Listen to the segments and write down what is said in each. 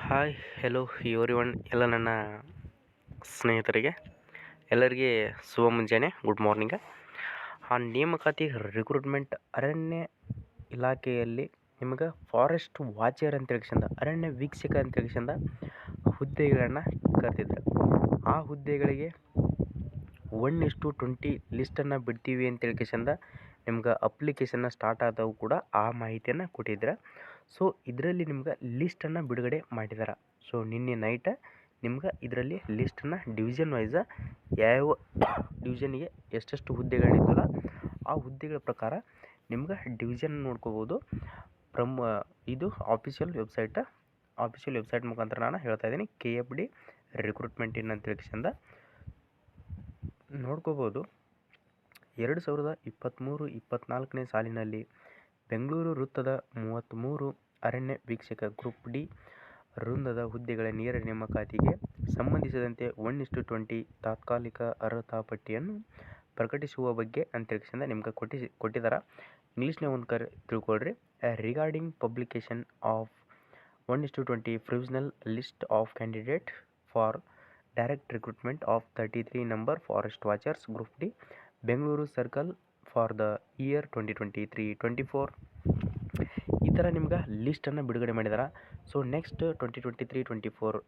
Hi hello everyone ಎಲ್ಲ ನನ್ನ ಸ್ನೇಹಿತರಿಗೆ ಎಲ್ಲರಿಗೆ ಶುಭ ಮುಂಜಾನೆ ಗುಡ್ ಮಾರ್ನಿಂಗ್. ಆ ನೇಮಕಾತಿ ರಿಕ್ರೂಟ್ಮೆಂಟ್ ಅರಣ್ಯ ಇಲಾಖೆಯಲ್ಲಿ ನಿಮಗೆ ಫಾರೆಸ್ಟ್ ವಾಚರ್ ಅಂತ ಹೇಳ್ಕೊಂಡು ಅರಣ್ಯ ವೀಕ್ಷಕ ಅಂತ ಹೇಳ್ಕೊಂಡು ಹುದ್ದೆಗಳನ್ನು ಕರೆದಿದ್ದಾರೆ. ಆ ಹುದ್ದೆಗಳಿಗೆ 1:20 ಲಿಸ್ಟನ್ನು ಬಿಡ್ತೀವಿ ಅಂತ ಹೇಳ್ಕೊಂಡು ನಿಮ್ಗೆ ಅಪ್ಲಿಕೇಶನ್ನ ಸ್ಟಾರ್ಟ್ ಆದವು ಕೂಡ ಆ ಮಾಹಿತಿಯನ್ನು ಕೊಟ್ಟಿದ್ದಾರೆ. ಸೊ ಇದರಲ್ಲಿ ನಿಮ್ಗೆ ಲಿಸ್ಟನ್ನು ಬಿಡುಗಡೆ ಮಾಡಿದ್ದಾರೆ. ಸೊ ನಿನ್ನೆ ನೈಟ್ ನಿಮ್ಗೆ ಇದರಲ್ಲಿ ಲಿಸ್ಟನ್ನು ಡಿವಿಷನ್ ವೈಸ ಯಾವ ಡಿವಿಷನ್ಗೆ ಎಷ್ಟೆಷ್ಟು ಹುದ್ದೆಗಳಿದ್ದಲ್ಲ ಆ ಹುದ್ದೆಗಳ ಪ್ರಕಾರ ನಿಮ್ಗೆ ಡಿವಿಷನ್ ನೋಡ್ಕೋಬೋದು. ಇದು ಆಫಿಷಿಯಲ್ ವೆಬ್ಸೈಟ್ ಮುಖಾಂತರ ನಾನು ಹೇಳ್ತಾ ಇದ್ದೀನಿ. KFD ರಿಕ್ರೂಟ್ಮೆಂಟ್ ಇನ್ ಅಂತ ಹೇಳ್ಕೊಂಡು ನೋಡ್ಕೋಬೋದು. 2023-24ನೇ ಸಾಲಿನಲ್ಲಿ ಬೆಂಗಳೂರು ವೃತ್ತದ 33 ಅರಣ್ಯ ವೀಕ್ಷಕ ಗ್ರೂಪ್ ಡಿ ವೃಂದದ ಹುದ್ದೆಗಳ ನೇರ ನೇಮಕಾತಿಗೆ ಸಂಬಂಧಿಸಿದಂತೆ 1:20 ತಾತ್ಕಾಲಿಕ ಅರ್ಹತಾ ಪಟ್ಟಿಯನ್ನು ಪ್ರಕಟಿಸುವ ಬಗ್ಗೆ ಅಂತ ಹೇಳ್ಕೊಂಡು ನಿಮ್ಗೆ ಕೊಟ್ಟಿದ್ದಾರೆ. ಇಂಗ್ಲೀಷ್ನೇ ಒಂದು ತಿಳ್ಕೊಳ್ರಿ. Regarding publication of 1:20 provisional list of candidate for direct recruitment of 33 number forest watchers group D Bengaluru circle for the year 2023-24 ಈ ಥರ ನಿಮ್ಗೆ ಲಿಸ್ಟನ್ನು ಬಿಡುಗಡೆ ಮಾಡಿದ್ದಾರೆ. ಸೊ ನೆಕ್ಸ್ಟ್ 2023-24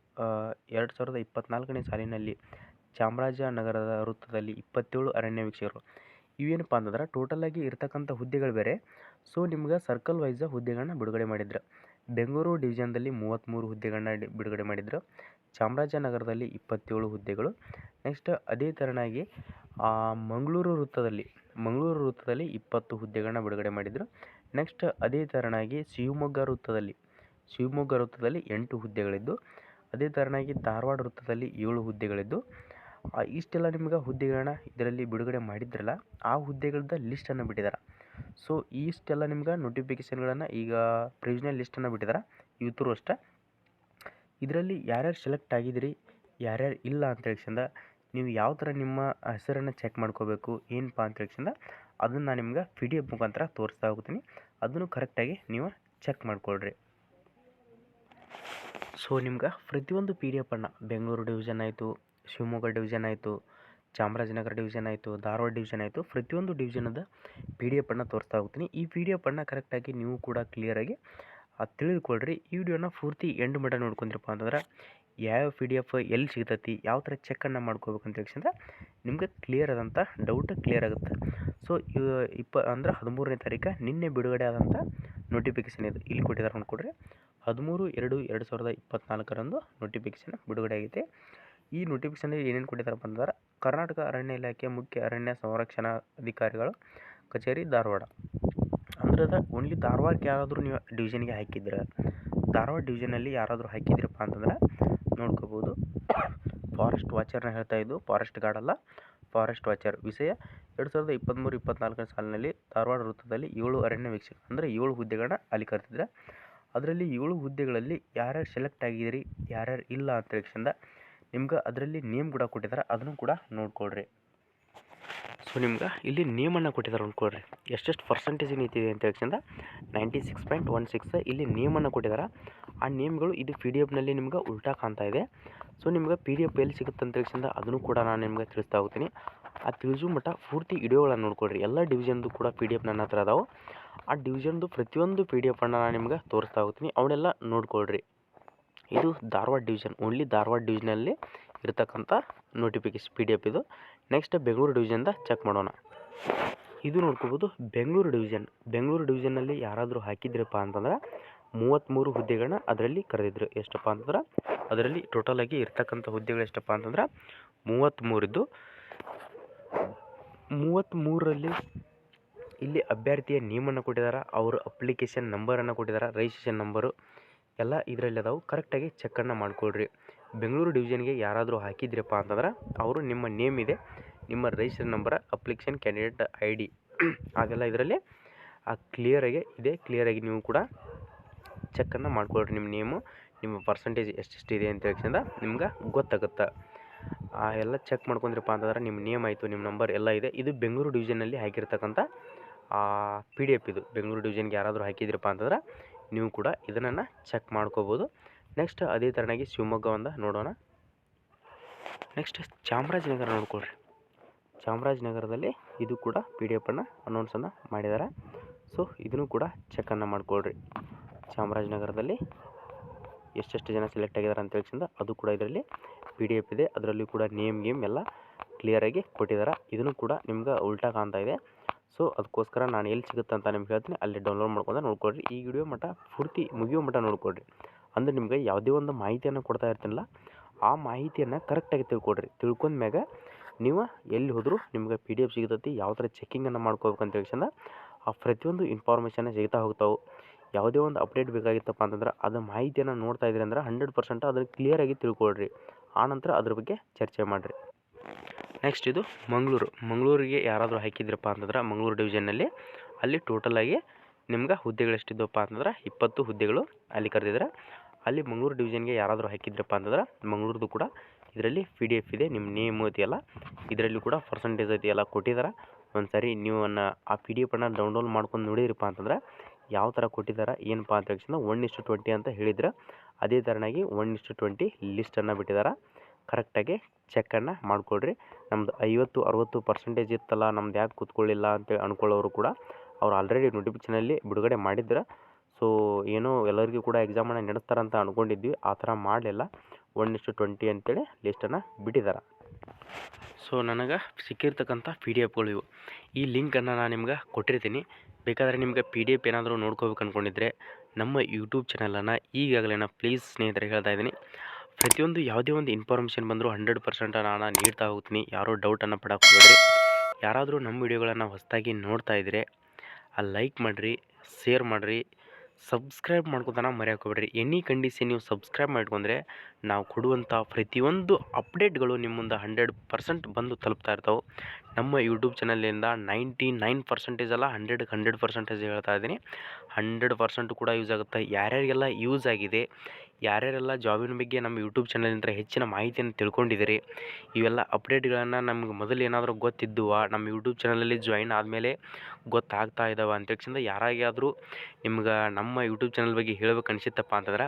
2024ನೇ ಸಾಲಿನಲ್ಲಿ ಚಾಮರಾಜನಗರದ ವೃತ್ತದಲ್ಲಿ 27 ಅರಣ್ಯ ವೀಕ್ಷಕರು ಇವೇನಪ್ಪ ಅಂತಂದ್ರೆ ಟೋಟಲಾಗಿ ಇರ್ತಕ್ಕಂಥ ಹುದ್ದೆಗಳು ಬೇರೆ. ಸೊ ನಿಮ್ಗೆ ಸರ್ಕಲ್ ವೈಸ್ ಹುದ್ದೆಗಳನ್ನ ಬಿಡುಗಡೆ ಮಾಡಿದ್ರು. ಬೆಂಗಳೂರು ಡಿವಿಷನ್ದಲ್ಲಿ 33 ಹುದ್ದೆಗಳನ್ನ ಬಿಡುಗಡೆ ಮಾಡಿದ್ರು. ಚಾಮರಾಜನಗರದಲ್ಲಿ 27 ಹುದ್ದೆಗಳು. ನೆಕ್ಸ್ಟ್ ಅದೇ ಥರನಾಗಿ ಮಂಗಳೂರು ವೃತ್ತದಲ್ಲಿ 20 ಹುದ್ದೆಗಳನ್ನ ಬಿಡುಗಡೆ ಮಾಡಿದರು. ನೆಕ್ಸ್ಟ್ ಅದೇ ಥರನಾಗಿ ಶಿವಮೊಗ್ಗ ವೃತ್ತದಲ್ಲಿ 8 ಹುದ್ದೆಗಳಿದ್ದು, ಅದೇ ಥರನಾಗಿ ಧಾರವಾಡ ವೃತ್ತದಲ್ಲಿ 7 ಹುದ್ದೆಗಳಿದ್ದು, ಇಷ್ಟೆಲ್ಲ ನಿಮ್ಗೆ ಹುದ್ದೆಗಳನ್ನ ಇದರಲ್ಲಿ ಬಿಡುಗಡೆ ಮಾಡಿದ್ರಲ್ಲ ಆ ಹುದ್ದೆಗಳದ್ದು ಲಿಸ್ಟನ್ನು ಬಿಟ್ಟಿದ್ದಾರೆ. ಸೊ ಇಷ್ಟೆಲ್ಲ ನಿಮ್ಗೆ ನೋಟಿಫಿಕೇಷನ್ಗಳನ್ನು ಈಗ ಪ್ರೊವಿಷನಲ್ ಲಿಸ್ಟನ್ನು ಬಿಟ್ಟಿದ್ದಾರೆ ಇವತ್ತು ಅಷ್ಟೇ. ಇದರಲ್ಲಿ ಯಾರ್ಯಾರು ಸೆಲೆಕ್ಟ್ ಆಗಿದ್ರಿ ಯಾರ್ಯಾರು ಇಲ್ಲ ಅಂತ ಹೇಳ್ಕೊಂಡು ನೀವು ಯಾವ ಥರ ನಿಮ್ಮ ಹೆಸರನ್ನು ಚೆಕ್ ಮಾಡ್ಕೋಬೇಕು ಏನಪ್ಪ ಅಂತ ಹೇಳ್ಕೊಂಡು ಅದನ್ನು ನಾನು ನಿಮ್ಗೆ PDF ಮುಖಾಂತರ ತೋರಿಸ್ತಾ ಹೋಗ್ತೀನಿ. ಅದನ್ನು ಕರೆಕ್ಟಾಗಿ ನೀವು ಚೆಕ್ ಮಾಡ್ಕೊಳ್ರಿ. ಸೊ ನಿಮ್ಗೆ ಪ್ರತಿಯೊಂದು PDF ಬೆಂಗಳೂರು ಡಿವಿಷನ್ ಆಯಿತು, ಶಿವಮೊಗ್ಗ ಡಿವಿಷನ್ ಆಯಿತು, ಚಾಮರಾಜನಗರ ಡಿವಿಷನ್ ಆಯಿತು, ಧಾರವಾಡ ಡಿವಿಷನ್ ಆಯಿತು, ಪ್ರತಿಯೊಂದು ಡಿವಿಷನದ PDF ತೋರಿಸ್ತಾ ಹೋಗ್ತೀನಿ. ಈ PDF ಕರೆಕ್ಟಾಗಿ ನೀವು ಕೂಡ ಕ್ಲಿಯರಾಗಿ ತಿಳಿದುಕೊಳ್ರಿ. ಈ ವಿಡಿಯೋನ ಪೂರ್ತಿ ಎಂಡ್ ಮಟ್ಟ ನೋಡ್ಕೊಂಡ್ರಪ್ಪ ಅಂತಂದ್ರೆ ಯಾವ PDF ಎಲ್ಲಿ ಸಿಗ್ತೈತಿ ಯಾವ ಥರ ಚೆಕ್ಕನ್ನು ಮಾಡ್ಕೋಬೇಕು ಅಂತ ಹೇಳ್ಕೊಂಡ್ರೆ ನಿಮ್ಗೆ ಕ್ಲಿಯರ್ ಆದಂಥ ಡೌಟ್ ಕ್ಲಿಯರ್ ಆಗುತ್ತೆ. ಸೊ 13ನೇ ತಾರೀಕು ನಿನ್ನೆ ಬಿಡುಗಡೆ ಆದಂಥ ನೋಟಿಫಿಕೇಷನ್ ಇದು ಇಲ್ಲಿ ಕೊಟ್ಟಿದ್ದಾರೆ ನೋಡ್ಕೊಡ್ರಿ. 13/2/2024 ನೋಟಿಫಿಕೇಷನ್ ಬಿಡುಗಡೆ ಆಗೈತೆ. ಈ ನೋಟಿಫಿಕೇಷನಲ್ಲಿ ಏನೇನು ಕೊಟ್ಟಿದ್ದಾರಪ್ಪ ಅಂತಂದ್ರೆ ಕರ್ನಾಟಕ ಅರಣ್ಯ ಇಲಾಖೆ ಮುಖ್ಯ ಅರಣ್ಯ ಸಂರಕ್ಷಣಾ ಅಧಿಕಾರಿಗಳು ಕಚೇರಿ ಧಾರವಾಡ ಅಂದ್ರೆ ಓನ್ಲಿ ಧಾರವಾಡಕ್ಕೆ ಯಾರಾದರೂ ನೀವು ಡಿವಿಷನ್ಗೆ ಹಾಕಿದ್ರೆ ಧಾರವಾಡ ಡಿವಿಷನಲ್ಲಿ ಯಾರಾದರೂ ಹಾಕಿದ್ರಪ್ಪ ಅಂತಂದ್ರೆ ನೋಡ್ಕೋಬೋದು. ಫಾರೆಸ್ಟ್ ವಾಚರ್ನ ಹೇಳ್ತಾ ಇದ್ದು, ಫಾರೆಸ್ಟ್ ಗಾರ್ಡ್ ಅಲ್ಲ, ಫಾರೆಸ್ಟ್ ವಾಚರ್. ವಿಷಯ 2023-24ನೇ ಸಾಲಿನಲ್ಲಿ ಧಾರವಾಡ ವೃತ್ತದಲ್ಲಿ 7 ಅರಣ್ಯ ವೀಕ್ಷಕ ಅಂದರೆ 7 ಹುದ್ದೆಗಳನ್ನ ಅಲ್ಲಿ ಕರೆದಿದ್ರೆ ಅದರಲ್ಲಿ 7 ಹುದ್ದೆಗಳಲ್ಲಿ ಯಾರ್ಯಾರು ಸೆಲೆಕ್ಟ್ ಆಗಿದ್ರಿ ಯಾರ್ಯಾರು ಇಲ್ಲ ಅಂತ ಹೇಳ್ಕೊಂಡು ನಿಮ್ಗೆ ಅದರಲ್ಲಿ ನೇಮ್ ಕೂಡ ಕೊಟ್ಟಿದ್ದಾರೆ, ಅದನ್ನು ಕೂಡ ನೋಡ್ಕೊಳ್ರಿ. ಸೊ ನಿಮ್ಗೆ ಇಲ್ಲಿ ನೇಮನ್ನು ಕೊಟ್ಟಿದ್ದಾರೆ ನೋಡ್ಕೊಳ್ರಿ. ಎಷ್ಟೆಷ್ಟು ಪರ್ಸೆಂಟೇಜ್ ನಿಂತಿದೆ ಅಂತ ಹೇಳ್ಕೊಂಡು 96.16 ಇಲ್ಲಿ ನೇಮನ್ನು ಕೊಟ್ಟಿದ್ದಾರೆ. ಆ ನೇಮ್ಗಳು ಇದು PDF ನಿಮ್ಗೆ ಉಲ್ಟಾ ಕಾಣ್ತಾ ಇದೆ. ಸೊ ನಿಮ್ಗೆ PDF ಎಲ್ಲಿ ಸಿಗುತ್ತೆ ಅಂತ ಹೇಳ್ಕೊಂಡು ಅದನ್ನು ಕೂಡ ನಾನು ನಿಮ್ಗೆ ತಿಳಿಸ್ತಾ ಹೋಗ್ತೀನಿ. ಆ ತಿಳಿಸೋ ಮಟ್ಟ ಪೂರ್ತಿ ವಿಡಿಯೋಗಳನ್ನು ನೋಡ್ಕೊಳ್ರಿ. ಎಲ್ಲ ಡಿವಿಷನ್ದು ಕೂಡ PDF ನನ್ನ ಹತ್ರ ಅದಾವೆ. ಆ ಡಿವಿಷನ್ದು ಪ್ರತಿಯೊಂದು PDF ನಾನು ನಿಮ್ಗೆ ತೋರಿಸ್ತಾ ಹೋಗ್ತೀನಿ, ಅವನ್ನೆಲ್ಲ ನೋಡ್ಕೊಳ್ರಿ. ಇದು ಧಾರವಾಡ ಡಿವಿಷನ್, ಓನ್ಲಿ ಧಾರವಾಡ ಡಿವಿಷನಲ್ಲಿ ಇರ್ತಕ್ಕಂಥ ನೋಟಿಫಿಕೇಶನ್ PDF ಇದು. ನೆಕ್ಸ್ಟ್ ಬೆಂಗಳೂರು ಡಿವಿಷನ್ದ ಚೆಕ್ ಮಾಡೋಣ. ಇದು ನೋಡ್ಕೋಬೋದು ಬೆಂಗಳೂರು ಡಿವಿಷನ್ನಲ್ಲಿ ಯಾರಾದರೂ ಹಾಕಿದ್ರಪ್ಪ ಅಂತಂದ್ರೆ 33 ಹುದ್ದೆಗಳನ್ನ ಅದರಲ್ಲಿ ಕರೆದಿದ್ರು. ಎಷ್ಟಪ್ಪ ಅಂತಂದ್ರೆ ಅದರಲ್ಲಿ ಟೋಟಲಾಗಿ ಇರ್ತಕ್ಕಂಥ ಹುದ್ದೆಗಳು ಎಷ್ಟಪ್ಪ ಅಂತಂದ್ರೆ 33 ಇದ್ದು, 33ರಲ್ಲಿ ಇಲ್ಲಿ ಅಭ್ಯರ್ಥಿಯ ನೇಮನ್ನು ಕೊಟ್ಟಿದ್ದಾರೆ, ಅವರು ಅಪ್ಲಿಕೇಶನ್ ನಂಬರನ್ನು ಕೊಟ್ಟಿದ್ದಾರೆ, ರಿಜಿಸ್ಟ್ರೇಷನ್ ನಂಬರು ಎಲ್ಲ ಇದರಲ್ಲಿ ಅದಾವೆ. ಕರೆಕ್ಟಾಗಿ ಚೆಕ್ಕನ್ನು ಮಾಡ್ಕೊಳ್ರಿ. ಬೆಂಗಳೂರು ಡಿವಿಷನ್ಗೆ ಯಾರಾದರೂ ಹಾಕಿದ್ರಪ್ಪ ಅಂತಂದ್ರೆ ಅವರು ನಿಮ್ಮ ನೇಮ್ ಇದೆ, ನಿಮ್ಮ registration number, application candidate ID ಅದೆಲ್ಲ ಇದರಲ್ಲಿ ಕ್ಲಿಯರಾಗಿ ಇದೆ. ಕ್ಲಿಯರಾಗಿ ನೀವು ಕೂಡ ಚೆಕ್ಕನ್ನು ಮಾಡ್ಕೊಳ್ರಿ. ನಿಮ್ಮ ನೇಮು ನಿಮ್ಮ ಪರ್ಸೆಂಟೇಜ್ ಎಷ್ಟೆಷ್ಟಿದೆ ಅಂತ ಹೇಳ್ಕೊಂಡು ನಿಮ್ಗೆ ಗೊತ್ತಾಗುತ್ತೆ. ಎಲ್ಲ ಚೆಕ್ ಮಾಡ್ಕೊಂಡ್ರಪ್ಪ ಅಂತಂದ್ರೆ ನಿಮ್ಮ ನೇಮ್ ಆಯಿತು, ನಿಮ್ಮ ನಂಬರ್ ಎಲ್ಲ ಇದೆ. ಇದು ಬೆಂಗಳೂರು ಡಿವಿಷನ್ನಲ್ಲಿ ಹಾಕಿರ್ತಕ್ಕಂಥ PDF ಇದು. ಬೆಂಗಳೂರು ಡಿವಿಷನ್ಗೆ ಯಾರಾದರೂ ಹಾಕಿದ್ರಪ್ಪ ಅಂತಂದ್ರೆ ನೀವು ಕೂಡ ಇದನ್ನು ಚೆಕ್ ಮಾಡ್ಕೋಬೋದು. ನೆಕ್ಸ್ಟ್ ಅದೇ ಥರನಾಗಿ ಶಿವಮೊಗ್ಗ ಒಂದು ನೋಡೋಣ. ನೆಕ್ಸ್ಟ್ ಚಾಮರಾಜನಗರ ನೋಡ್ಕೊಳ್ರಿ. ಚಾಮರಾಜನಗರದಲ್ಲಿ ಇದು ಕೂಡ PDF ಅನೌನ್ಸನ್ನು ಮಾಡಿದ್ದಾರೆ. ಸೊ ಇದನ್ನು ಕೂಡ ಚೆಕ್ಕನ್ನು ಮಾಡ್ಕೊಳ್ರಿ. ಚಾಮರಾಜನಗರದಲ್ಲಿ ಎಷ್ಟೆಷ್ಟು ಜನ ಸೆಲೆಕ್ಟ್ ಆಗಿದ್ದಾರೆ ಅಂತ ಹೇಳ್ಸಿಂದ ಅದು ಕೂಡ ಇದರಲ್ಲಿ PDF ಇದೆ. ಅದರಲ್ಲಿ ಕೂಡ ನೇಮ್ ಗೇಮ್ ಎಲ್ಲ ಕ್ಲಿಯರಾಗಿ ಕೊಟ್ಟಿದ್ದಾರೆ. ಇದನ್ನು ಕೂಡ ನಿಮ್ಗೆ ಉಲ್ಟಾ ಕಾಣ್ತಾ ಇದೆ. ಸೊ ಅದಕ್ಕೋಸ್ಕರ ನಾನು ಎಲ್ಲಿ ಸಿಗುತ್ತೆ ಅಂತ ನಿಮ್ಗೆ ಹೇಳ್ತೀನಿ, ಅಲ್ಲಿ ಡೌನ್ಲೋಡ್ ಮಾಡ್ಕೊಂಡು ನೋಡ್ಕೊಳ್ರಿ. ಈ ವಿಡಿಯೋ ಮಟ್ಟ ಪೂರ್ತಿ ಮುಗಿಯೋ ಮಟ್ಟ ನೋಡ್ಕೊಳ್ರಿ. ಅಂದರೆ ನಿಮ್ಗೆ ಯಾವುದೇ ಒಂದು ಮಾಹಿತಿಯನ್ನು ಕೊಡ್ತಾ ಇರ್ತೀನಲ್ಲ, ಆ ಮಾಹಿತಿಯನ್ನು ಕರೆಕ್ಟಾಗಿ ತಿಳ್ಕೊಳ್ರಿ. ತಿಳ್ಕೊಂಡ್ಮ್ಯಾಗ ನೀವು ಎಲ್ಲಿ ಹೋದರೂ ನಿಮ್ಗೆ PDF ಸಿಗ್ತೈತಿ. ಯಾವ ಥರ ಚೆಕ್ಕಿಂಗನ್ನು ಮಾಡ್ಕೋಬೇಕಂತ ಹೇಳ್ಸಂದ ಆ ಪ್ರತಿಯೊಂದು ಇನ್ಫಾರ್ಮೇಷನ್ ಸಿಗ್ತಾ ಹೋಗ್ತಾವೆ. ಯಾವುದೇ ಒಂದು ಅಪ್ಡೇಟ್ ಬೇಕಾಗಿತ್ತಪ್ಪ ಅಂತಂದ್ರೆ ಅದು ಮಾಹಿತಿಯನ್ನು ನೋಡ್ತಾ ಇದ್ರಿ ಅಂದ್ರೆ 100% ಅದನ್ನು ಕ್ಲಿಯರಾಗಿ ತಿಳ್ಕೊಳ್ರಿ. ಆನಂತರ ಅದ್ರ ಬಗ್ಗೆ ಚರ್ಚೆ ಮಾಡಿರಿ. ನೆಕ್ಸ್ಟ್ ಇದು ಮಂಗಳೂರಿಗೆ ಯಾರಾದರೂ ಹಾಕಿದ್ರಪ್ಪ ಅಂತಂದ್ರೆ ಮಂಗಳೂರು ಡಿವಿಷನ್ನಲ್ಲಿ ಅಲ್ಲಿ ಟೋಟಲಾಗಿ ನಿಮ್ಗೆ ಹುದ್ದೆಗಳು ಎಷ್ಟಿದ್ದವಪ್ಪ ಅಂತಂದ್ರೆ 20 ಹುದ್ದೆಗಳು ಅಲ್ಲಿ ಕರೆದಿದ್ದಾರೆ. ಅಲ್ಲಿ ಮಂಗಳೂರು ಡಿವಿಷನ್ಗೆ ಯಾರಾದರೂ ಹಾಕಿದ್ರಪ್ಪ ಅಂತಂದ್ರೆ ಮಂಗಳೂರದು ಕೂಡ ಇದರಲ್ಲಿ PDF ಇದೆ. ನಿಮ್ಮ ನೇಮ್ ಐತಿಯಲ್ಲ ಇದರಲ್ಲಿ ಕೂಡ ಪರ್ಸೆಂಟೇಜ್ ಐತಿ ಎಲ್ಲ ಕೊಟ್ಟಿದ್ದಾರೆ. ಒಂದು ಸಾರಿ ನೀವು ಆ PDF ಡೌನ್ಲೋಡ್ ಮಾಡ್ಕೊಂಡು ನೋಡಿದ್ರಪ್ಪ ಅಂತಂದ್ರೆ ಯಾವ ಥರ ಕೊಟ್ಟಿದ್ದಾರೆ ಏನಪ್ಪ ಅಂತ ಹೇಳಿದ್ರೆ 1:20 ಅಂತ ಹೇಳಿದ್ರೆ ಅದೇ ಥರನಾಗಿ 1:20 ಲಿಸ್ಟನ್ನು ಬಿಟ್ಟಿದ್ದಾರೆ. ಕರೆಕ್ಟಾಗಿ ಚೆಕ್ಕನ್ನು ಮಾಡಿಕೊಡ್ರಿ. ನಮ್ಮದು 50-60% ಇತ್ತಲ್ಲ, ನಮ್ದು ಯಾಕೆ ಕೂತ್ಕೊಳ್ಳಿಲ್ಲ ಅಂತೇಳಿ ಅಂದ್ಕೊಳ್ಳೋರು ಕೂಡ ಅವ್ರು ಆಲ್ರೆಡಿ ನೋಟಿಫಿಕೇಷನಲ್ಲಿ ಬಿಡುಗಡೆ ಮಾಡಿದ್ರೆ. ಸೊ ಏನೋ ಎಲ್ಲರಿಗೂ ಕೂಡ ಎಕ್ಸಾಮನ್ನು ನಡೆಸ್ತಾರಂತ ಅಂದ್ಕೊಂಡಿದ್ವಿ, ಆ ಥರ ಮಾಡಲಿಲ್ಲ. 1:20 ಅಂತೇಳಿ ಲಿಸ್ಟನ್ನು ಬಿಟ್ಟಿದ್ದಾರೆ. ಸೊ ನನಗೆ ಸಿಕ್ಕಿರ್ತಕ್ಕಂಥ PDFಗಳು ಇವು. ಈ ಲಿಂಕನ್ನು ನಾನು ನಿಮ್ಗೆ ಕೊಟ್ಟಿರ್ತೀನಿ. ಬೇಕಾದರೆ ನಿಮ್ಗೆ PDF ಏನಾದರೂ ನೋಡ್ಕೋಬೇಕು ಅಂದ್ಕೊಂಡಿದ್ರೆ ನಮ್ಮ ಯೂಟ್ಯೂಬ್ ಚಾನಲನ್ನು ಈಗಾಗಲೇ ಪ್ಲೀಸ್ ಸ್ನೇಹಿತರೆ ಹೇಳ್ತಾ ಇದ್ದೀನಿ, ಪ್ರತಿಯೊಂದು ಯಾವುದೇ ಒಂದು ಇನ್ಫಾರ್ಮೇಷನ್ ಬಂದರೂ 100% ನಾನು ನೀಡ್ತಾ ಹೋಗ್ತೀನಿ. ಯಾರೋ ಡೌಟನ್ನು ಪಡೋಕೆ ಹೋಗ್ಬೇಡ್ರಿ. ಯಾರಾದರೂ ನಮ್ಮ ವಿಡಿಯೋಗಳನ್ನು ಹೊಸದಾಗಿ ನೋಡ್ತಾ ಇದ್ದರೆ ಲೈಕ್ ಮಾಡಿರಿ, ಶೇರ್ ಮಾಡಿರಿ, ಸಬ್ಸ್ಕ್ರೈಬ್ ಮಾಡ್ಕೊತಾನ ಮರೆಯೋಕೆ ಹೋಗ್ಬೇಡ್ರಿ. ಎನಿ ಕಂಡೀಷನ್ ನೀವು ಸಬ್ಸ್ಕ್ರೈಬ್ ಮಾಡ್ಕೊಂಡ್ರೆ ನಾವು ಕೊಡುವಂಥ ಪ್ರತಿಯೊಂದು ಅಪ್ಡೇಟ್ಗಳು ನಿಮ್ಮ ಮುಂದೆ 100% ಬಂದು ತಲುಪ್ತಾ ಇರ್ತಾವೆ. ನಮ್ಮ ಯೂಟ್ಯೂಬ್ ಚಾನಲಿಂದ 99% ಅಲ್ಲ 100% ಹೇಳ್ತಾ ಇದ್ದೀನಿ. 100% ಕೂಡ ಯೂಸ್ ಆಗುತ್ತೆ. ಯಾರ್ಯಾರಿಗೆಲ್ಲ ಯೂಸ್ ಆಗಿದೆ, ಯಾರ್ಯಾರೆಲ್ಲ ಜಾಬಿನ ಬಗ್ಗೆ ನಮ್ಮ ಯೂಟ್ಯೂಬ್ ಚಾನಲಿಂದ ಹೆಚ್ಚಿನ ಮಾಹಿತಿಯನ್ನು ತಿಳ್ಕೊಂಡಿದ್ದೀರಿ, ಇವೆಲ್ಲ ಅಪ್ಡೇಟ್ಗಳನ್ನು ನಮ್ಗೆ ಮೊದಲು ಏನಾದರೂ ಗೊತ್ತಿದ್ದುವ ನಮ್ಮ ಯೂಟ್ಯೂಬ್ ಚಾನಲಲ್ಲಿ ಜಾಯಿನ್ ಆದಮೇಲೆ ಗೊತ್ತಾಗ್ತಾ ಇದ್ದಾವೆ ಅಂತೇಳಿಂದ ಯಾರಾಗಾದರೂ ನಿಮ್ಗೆ ನಮ್ಮ ಯೂಟ್ಯೂಬ್ ಚಾನಲ್ ಬಗ್ಗೆ ಹೇಳ್ಬೇಕು ಅನಿಸಿತ್ತಪ್ಪ ಅಂತಂದ್ರೆ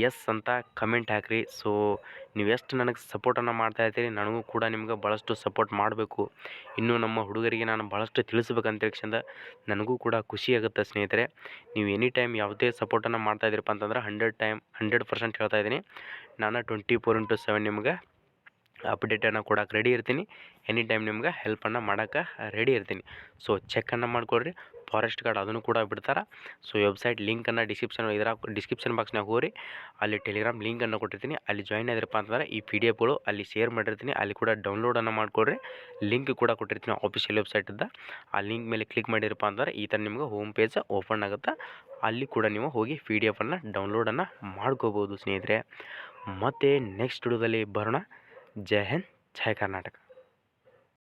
ಎಸ್ ಅಂತ ಕಮೆಂಟ್ ಹಾಕಿರಿ. ಸೊ ನೀವು ಎಷ್ಟು ನನಗೆ ಸಪೋರ್ಟನ್ನು ಮಾಡ್ತಾ ಇರ್ತೀರಿ, ನನಗೂ ಕೂಡ ನಿಮ್ಗೆ ಭಾಳಷ್ಟು ಸಪೋರ್ಟ್ ಮಾಡಬೇಕು. ಇನ್ನೂ ನಮ್ಮ ಹುಡುಗರಿಗೆ ನಾನು ಭಾಳಷ್ಟು ತಿಳಿಸ್ಬೇಕಂತೇಳಿಂದ ನನಗೂ ಕೂಡ ಖುಷಿಯಾಗುತ್ತೆ ಸ್ನೇಹಿತರೆ. ನೀವು ಎನಿ ಟೈಮ್ ಯಾವುದೇ ಸಪೋರ್ಟನ್ನು ಮಾಡ್ತಾಯಿದ್ದೀರಪ್ಪ ಅಂತಂದ್ರೆ 100% ಹೇಳ್ತಾ ಇದ್ದೀನಿ. ನಾನು 24/7 ನಿಮ್ಗೆ ಅಪ್ಡೇಟನ್ನು ಕೊಡೋಕೆ ರೆಡಿ ಇರ್ತೀನಿ. ಎನಿ ಟೈಮ್ ನಿಮ್ಗೆ ಹೆಲ್ಪನ್ನು ಮಾಡೋಕ್ಕೆ ರೆಡಿ ಇರ್ತೀನಿ. ಸೊ ಚೆಕ್ಕನ್ನು ಮಾಡ್ಕೊಳ್ರಿ. ಫಾರೆಸ್ಟ್ ಗಾರ್ಡ್ ಅದನ್ನು ಕೂಡ ಬಿಡ್ತಾರೆ. ಸೊ ವೆಬ್ಸೈಟ್ ಲಿಂಕನ್ನು ಡಿಸ್ಕ್ರಿಪ್ಷನ್ ಬಾಕ್ಸ್ನಾಗ ಹೋಗ್ರಿ, ಅಲ್ಲಿ ಟೆಲಿಗ್ರಾಮ್ ಲಿಂಕನ್ನು ಕೊಟ್ಟಿರ್ತೀನಿ. ಅಲ್ಲಿ ಜಾಯಿನ್ ಆಗಿರಪ್ಪ ಅಂತಂದ್ರೆ ಈ PDFಗಳು ಅಲ್ಲಿ ಶೇರ್ ಮಾಡಿರ್ತೀನಿ. ಅಲ್ಲಿ ಕೂಡ ಡೌನ್ಲೋಡನ್ನು ಮಾಡ್ಕೊಳ್ರಿ. ಲಿಂಕ್ ಕೂಡ ಕೊಟ್ಟಿರ್ತೀನಿ ಆಫಿಷಿಯಲ್ ವೆಬ್ಸೈಟಿಂದ. ಆ ಲಿಂಕ್ ಮೇಲೆ ಕ್ಲಿಕ್ ಮಾಡಿರಪ್ಪ ಅಂತಂದ್ರೆ ಈ ಥರ ನಿಮ್ಗೆ ಹೋಮ್ ಪೇಜ್ ಓಪನ್ ಆಗುತ್ತೆ. ಅಲ್ಲಿ ಕೂಡ ನೀವು ಹೋಗಿ PDFನ್ನು ಡೌನ್ಲೋಡನ್ನು ಮಾಡ್ಕೋಬೋದು ಸ್ನೇಹಿತರೆ. ಮತ್ತು ನೆಕ್ಸ್ಟ್ ವಿಡಿಯೋದಲ್ಲಿ ಬರೋಣ. ಜೈ ಹಿಂದ್, ಜೈ ಕರ್ನಾಟಕ.